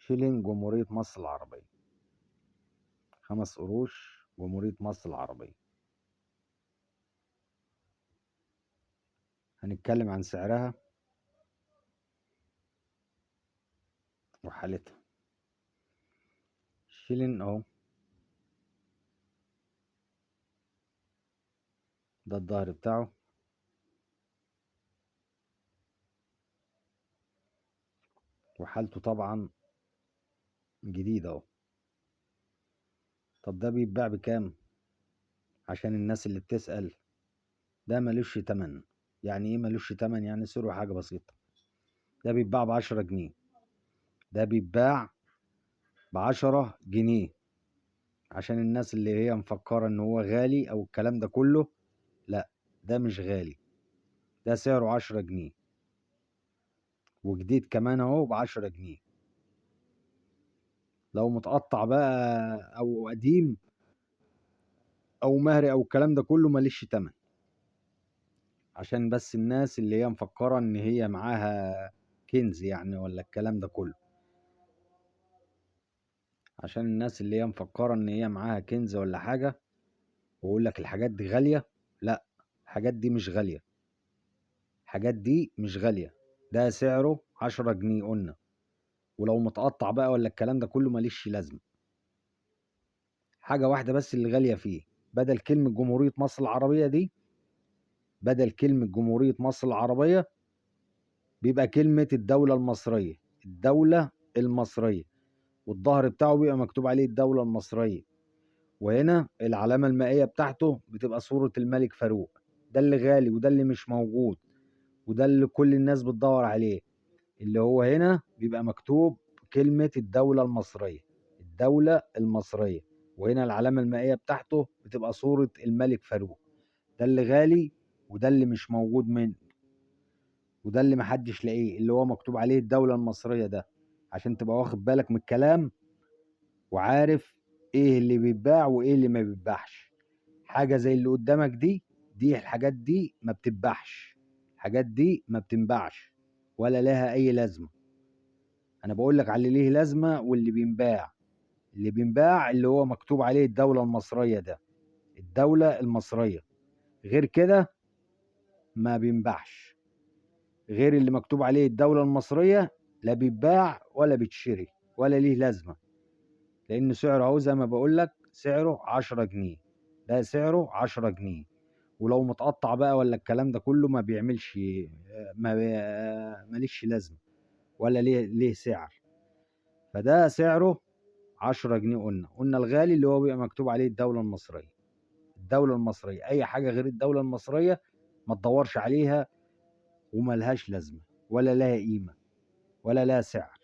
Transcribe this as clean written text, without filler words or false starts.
شيلين جمهورية مصر العربية، 5 قروش جمهورية مصر العربية. هنتكلم عن سعرها وحالتها. الشيلين اهو، ده الظهر بتاعه، وحالته طبعا جديدة اهو. طب ده بيتباع بكام؟ عشان الناس اللي بتسأل، ده ملوش تمن. يعني ايه ملوش تمن؟ يعني سعره حاجة بسيطة. ده بيتباع ب10 جنيه، ده بيتباع ب10 جنيه. عشان الناس اللي هي مفكرة ان هو غالي او الكلام ده كله، لا، ده مش غالي، ده سعره 10 جنيه، وجديد كمان اهو ب10 جنيه. لو متقطع بقى او قديم او مهري او الكلام ده كله ماليش تمن. عشان بس الناس اللي هي مفكرة ان هي معاها كنز يعني، ولا الكلام ده كله. عشان الناس اللي هي مفكرة ان هي معاها كنز ولا حاجة، ويقول لك الحاجات دي غالية. لا، الحاجات دي مش غالية، الحاجات دي مش غالية. ده سعره 10 جنيه قلنا. ولو متقطع بقى ولا الكلام ده كله ماليش لازمة. حاجة واحدة بس اللي غالية فيه، بدل كلمة جمهورية مصر العربية دي، بدل كلمة جمهورية مصر العربية بيبقى كلمة الدولة المصرية. الدولة المصرية، والظهر بتاعه بيبقى مكتوب عليه الدولة المصرية. وهنا العلامة المائية بتاعته بتبقى صورة الملك فاروق. ده اللي غالي وده اللي مش موجود، وده اللي كل الناس بتدور عليه. اللي هو هنا بيبقى مكتوب كلمة الدولة المصرية، الدولة المصرية. وهنا العلامة المائية بتاعته بتبقى صورة الملك فاروق. ده اللي غالي وده اللي مش موجود منه، وده اللي محدش لاقيه، اللي هو مكتوب عليه الدولة المصرية ده. عشان تبقى واخد بالك من الكلام وعارف ايه اللي بيتباع وايه اللي ما بيتباعش. حاجة زي اللي قدامك دي الحاجات دي ما بتتباعش، الحاجات دي ما بتنباعش ولا لها اي لازمة. انا بقول لك على اللي ليه لازمة واللي بينباع. اللي بينباع اللي هو مكتوب عليه الدولة المصرية ده، الدولة المصرية. غير كده ما بينباعش. غير اللي مكتوب عليه الدولة المصرية لا بيتباع ولا بيتشري ولا ليه لازمة. لأن سعره أهو زي ما بقول لك، سعره 10 جنيه. ده سعره 10 جنيه. ولو متقطع بقى ولا الكلام ده كله ما بيعملش، ماليش لازمة ولا ليه سعر. فده سعره 10 جنيه. قلنا الغالي اللي هو بيبقى مكتوب عليه الدولة المصرية. الدولة المصرية، أي حاجة غير الدولة المصرية ما تدورش عليها، وملهاش لازمة ولا لها قيمة ولا لها سعر.